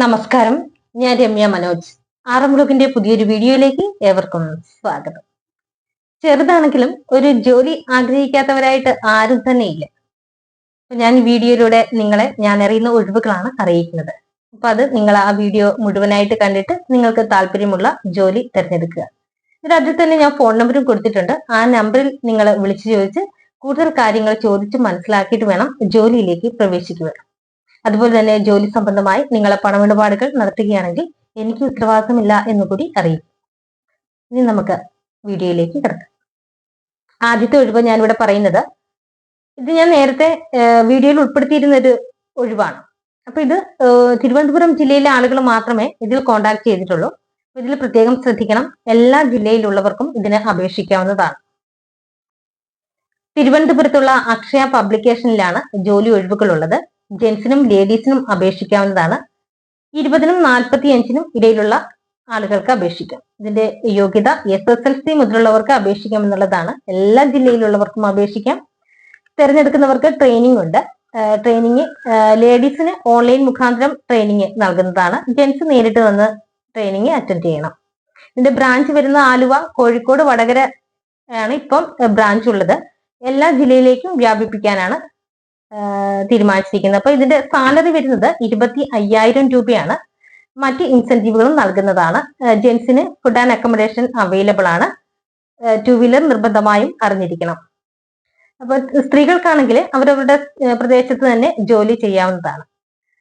നമസ്കാരം, ഞാൻ രമ്യ മനോജ്. ആറംബ്ലോക്കിന്റെ പുതിയൊരു വീഡിയോയിലേക്ക് ഏവർക്കും സ്വാഗതം. ചെറുതാണെങ്കിലും ഒരു ജോലി ആഗ്രഹിക്കാത്തവരായിട്ട് ആരും തന്നെ ഇല്ല. ഞാൻ വീഡിയോയിലൂടെ ഞാൻ അറിയുന്ന ഒഴിവുകളാണ് അറിയിക്കുന്നത്. അപ്പൊ അത് നിങ്ങൾ ആ വീഡിയോ മുഴുവനായിട്ട് കണ്ടിട്ട് നിങ്ങൾക്ക് താല്പര്യമുള്ള ജോലി തിരഞ്ഞെടുക്കുക. അതിൽ തന്നെ ഞാൻ ഫോൺ നമ്പറും കൊടുത്തിട്ടുണ്ട്. ആ നമ്പറിൽ നിങ്ങൾ വിളിച്ചു ചോദിച്ച് കൂടുതൽ കാര്യങ്ങൾ ചോദിച്ച് മനസ്സിലാക്കിയിട്ട് വേണം ജോലിയിലേക്ക് പ്രവേശിക്കുക. അതുപോലെ തന്നെ ജോലി സംബന്ധമായി നിങ്ങളെ പണമിടപാടുകൾ നടത്തുകയാണെങ്കിൽ എനിക്ക് ഉത്തരവാദിത്തമില്ല എന്നുകൂടി അറിയും. ഇനി നമുക്ക് വീഡിയോയിലേക്ക് കിടക്കാം. ആദ്യത്തെ ഒഴിവ് ഞാനിവിടെ പറയുന്നത്, ഇത് ഞാൻ നേരത്തെ വീഡിയോയിൽ ഉൾപ്പെടുത്തിയിരുന്ന ഒരു ഒഴിവാണ്. അപ്പൊ ഇത് തിരുവനന്തപുരം ജില്ലയിലെ ആളുകൾ മാത്രമേ ഇതിൽ കോണ്ടാക്ട് ചെയ്തിട്ടുള്ളൂ. ഇതിൽ പ്രത്യേകം ശ്രദ്ധിക്കണം, എല്ലാ ജില്ലയിലുള്ളവർക്കും ഇതിന് അപേക്ഷിക്കാവുന്നതാണ്. തിരുവനന്തപുരത്തുള്ള അക്ഷയ പബ്ലിക്കേഷനിലാണ് ജോലി ഒഴിവുകൾ ഉള്ളത്. ജെൻസിനും ലേഡീസിനും അപേക്ഷിക്കാവുന്നതാണ്. 20-നും 45-നും ഇടയിലുള്ള ആളുകൾക്ക് അപേക്ഷിക്കാം. ഇതിന്റെ യോഗ്യത SSLC മുതലുള്ളവർക്ക് അപേക്ഷിക്കാം എന്നുള്ളതാണ്. എല്ലാ ജില്ലയിലുള്ളവർക്കും അപേക്ഷിക്കാം. തിരഞ്ഞെടുക്കുന്നവർക്ക് ട്രെയിനിങ് ഉണ്ട്. ട്രെയിനിങ് ലേഡീസിന് ഓൺലൈൻ മുഖാന്തരം ട്രെയിനിങ് നൽകുന്നതാണ്. ജെൻസ് നേരിട്ട് വന്ന് ട്രെയിനിങ് അറ്റൻഡ് ചെയ്യണം. ഇതിന്റെ ബ്രാഞ്ച് വരുന്ന ആലുവ, കോഴിക്കോട്, വടകര ആണ് ഇപ്പം ബ്രാഞ്ച് ഉള്ളത്. എല്ലാ ജില്ലയിലേക്കും വ്യാപിപ്പിക്കാനാണ് തീരുമാനിച്ചിരിക്കുന്നത്. അപ്പൊ ഇതിന്റെ സാലറി വരുന്നത് 25,000 രൂപയാണ്. മറ്റ് ഇൻസെന്റീവുകളും നൽകുന്നതാണ്. ജെൻസിന് ഫുഡ് ആൻഡ് അക്കോമഡേഷൻ അവൈലബിൾ ആണ്. 2 വീലർ നിർബന്ധമായും അറിഞ്ഞിരിക്കണം. അപ്പൊ സ്ത്രീകൾക്കാണെങ്കിൽ അവരവരുടെ പ്രദേശത്ത് തന്നെ ജോലി ചെയ്യാവുന്നതാണ്.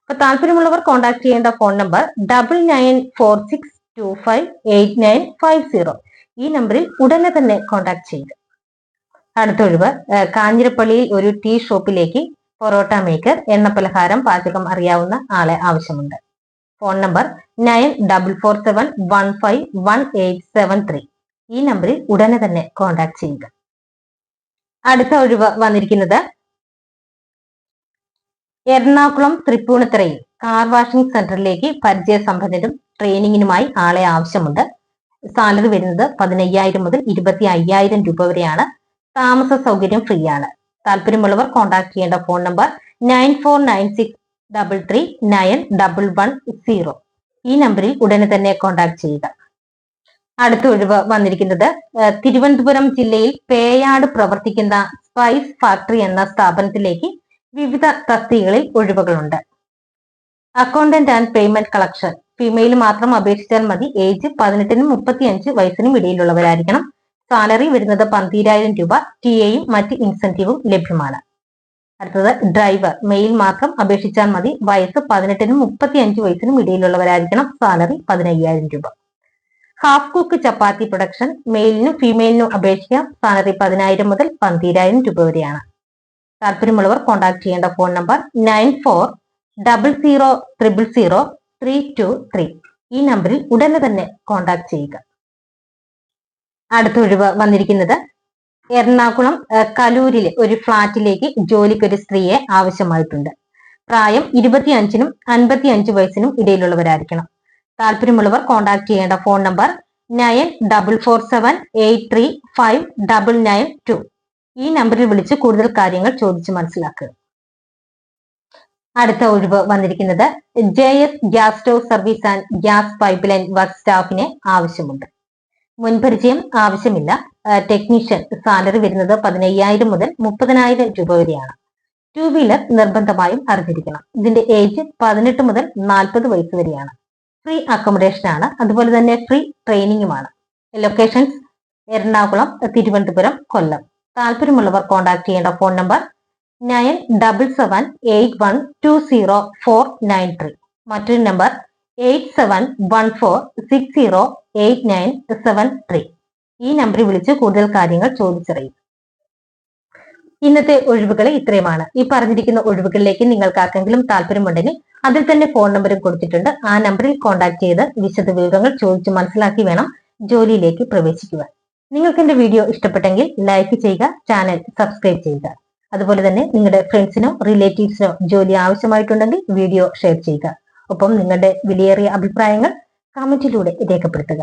അപ്പൊ താല്പര്യമുള്ളവർ കോൺടാക്ട് ചെയ്യേണ്ട ഫോൺ നമ്പർ 9946258950. ഈ നമ്പറിൽ ഉടനെ തന്നെ കോൺടാക്ട് ചെയ്യുക. അടുത്ത ഒഴിവ്, കാഞ്ഞിരപ്പള്ളിയിൽ ഒരു ടീ ഷോപ്പിലേക്ക് പൊറോട്ട മേക്കർ, എണ്ണപ്പലഹാരം പാചകം അറിയാവുന്ന ആളെ ആവശ്യമുണ്ട്. Phone number 9447151873. ഈ നമ്പറിൽ ഉടനെ തന്നെ കോൺടാക്ട് ചെയ്യുക. അടുത്ത ഒഴിവ് വന്നിരിക്കുന്നത്, എറണാകുളം തൃപ്പൂണിത്തുറയിൽ കാർ വാഷിംഗ് സെന്ററിലേക്ക് പരിചയസമ്പന്നരും ട്രെയിനിങ്ങിനുമായി ആളെ ആവശ്യമുണ്ട്. സാലറി വരുന്നത് 15,000 മുതൽ 25,000 രൂപ വരെയാണ്. താമസ സൗകര്യം ഫ്രീ ആണ്. താല്പര്യമുള്ളവർ കോൺടാക്ട് ചെയ്യേണ്ട ഫോൺ നമ്പർ 9496339110. ഈ നമ്പറിൽ ഉടനെ തന്നെ കോൺടാക്ട് ചെയ്യുക. അടുത്ത ഒഴിവ് വന്നിരിക്കുന്നത്, തിരുവനന്തപുരം ജില്ലയിൽ പേയാട് പ്രവർത്തിക്കുന്ന സ്പൈസ് ഫാക്ടറി എന്ന സ്ഥാപനത്തിലേക്ക് വിവിധ തസ്തികകളിൽ ഒഴിവുകളുണ്ട്. Accountant and payment collection, female മാത്രം അപേക്ഷിച്ചാൽ മതി. ഏജ് 18-നും 35 വയസ്സിനും ഇടയിലുള്ളവരായിരിക്കണം. സാലറി വരുന്നത് 12,000 രൂപ. ടിഎയും മറ്റ് ഇൻസെന്റീവും ലഭ്യമാണ്. അടുത്തത് ഡ്രൈവർ, മെയിൽ മാത്രം അപേക്ഷിച്ചാൽ മതി. വയസ്സ് 18-നും 35 വയസ്സിനും ഇടയിലുള്ളവരായിരിക്കണം. സാലറി 15,000 രൂപ. ഹാഫ് കുക്ക് ചപ്പാത്തി പ്രൊഡക്ഷൻ, മെയിലിനും ഫീമെയിലിനും അപേക്ഷിക്കാം. സാലറി 10,000 മുതൽ 12,000 രൂപ വരെയാണ്. താല്പര്യമുള്ളവർ കോൺടാക്ട് ചെയ്യേണ്ട ഫോൺ നമ്പർ 9400000323. ഈ നമ്പറിൽ ഉടനെ തന്നെ കോൺടാക്ട് ചെയ്യുക. അടുത്ത ഒഴിവ് വന്നിരിക്കുന്നത്, എറണാകുളം കലൂരിലെ ഒരു ഫ്ളാറ്റിലേക്ക് ജോലിക്കൊരു സ്ത്രീയെ ആവശ്യമായിട്ടുണ്ട്. പ്രായം 25-നും 55 വയസ്സിനും ഇടയിലുള്ളവരായിരിക്കണം. താല്പര്യമുള്ളവർ കോൺടാക്ട് ചെയ്യേണ്ട ഫോൺ നമ്പർ 9447835992. ഈ നമ്പറിൽ വിളിച്ച് കൂടുതൽ കാര്യങ്ങൾ ചോദിച്ച് മനസ്സിലാക്കുക. അടുത്ത ഒഴിവ് വന്നിരിക്കുന്നത്, JS gas stove service and gas pipe line work സ്റ്റാഫിനെ ആവശ്യമുണ്ട്. മുൻപരിചയം ആവശ്യമില്ല. ടെക്നീഷ്യൻ, സാലറി വരുന്നത് 15,000 മുതൽ 30,000 രൂപ വരെയാണ്. 2 വീലർ നിർബന്ധമായും അറിഞ്ഞിരിക്കണം. ഇതിന്റെ ഏജ് 18 മുതൽ 40 വയസ്സ് വരെയാണ്. ഫ്രീ അക്കോമഡേഷൻ ആണ്. അതുപോലെ തന്നെ ഫ്രീ ട്രെയിനിങ്ങുമാണ്. ലൊക്കേഷൻസ് എറണാകുളം, തിരുവനന്തപുരം, കൊല്ലം. താല്പര്യമുള്ളവർ കോൺടാക്ട് ചെയ്യേണ്ട ഫോൺ നമ്പർ 9778120493. മറ്റൊരു നമ്പർ 8714608973. ഈ നമ്പറിൽ വിളിച്ച് കൂടുതൽ കാര്യങ്ങൾ ചോദിച്ചറിയും. ഇന്നത്തെ ഒഴിവുകൾ ഇത്രയുമാണ്. ഈ പറഞ്ഞിരിക്കുന്ന ഒഴിവുകളിലേക്ക് നിങ്ങൾക്ക് ആർക്കെങ്കിലും താല്പര്യമുണ്ടെങ്കിൽ അതിൽ തന്നെ ഫോൺ നമ്പറും കൊടുത്തിട്ടുണ്ട്. ആ നമ്പറിൽ കോൺടാക്ട് ചെയ്ത് വിശദ വിവരങ്ങൾ ചോദിച്ച് മനസ്സിലാക്കി വേണം ജോലിയിലേക്ക് പ്രവേശിക്കുക. നിങ്ങൾക്ക് എന്റെ വീഡിയോ ഇഷ്ടപ്പെട്ടെങ്കിൽ ലൈക്ക് ചെയ്യുക, ചാനൽ സബ്സ്ക്രൈബ് ചെയ്യുക. അതുപോലെ തന്നെ നിങ്ങളുടെ ഫ്രണ്ട്സിനോ റിലേറ്റീവ്സിനോ ജോലി ആവശ്യമായിട്ടുണ്ടെങ്കിൽ വീഡിയോ ഷെയർ ചെയ്യുക. ഒപ്പം നിങ്ങളുടെ വിലയേറിയ അഭിപ്രായങ്ങൾ കമന്റിലൂടെ രേഖപ്പെടുത്തുക.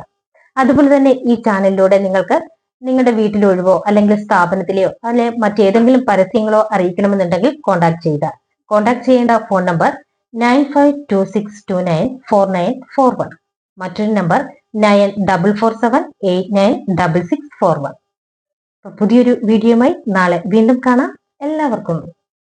അതുപോലെ തന്നെ ഈ ചാനലിലൂടെ നിങ്ങൾക്ക് നിങ്ങളുടെ വീട്ടിലെ ഒഴിവോ അല്ലെങ്കിൽ സ്ഥാപനത്തിലെയോ അല്ലെ മറ്റേതെങ്കിലും പരസ്യങ്ങളോ അറിയിക്കണമെന്നുണ്ടെങ്കിൽ കോൺടാക്ട് ചെയ്യുക. കോൺടാക്ട് ചെയ്യേണ്ട ഫോൺ നമ്പർ 9526294941. മറ്റൊരു നമ്പർ 9447896641. പുതിയൊരു വീഡിയോയുമായി നാളെ വീണ്ടും കാണാം. എല്ലാവർക്കും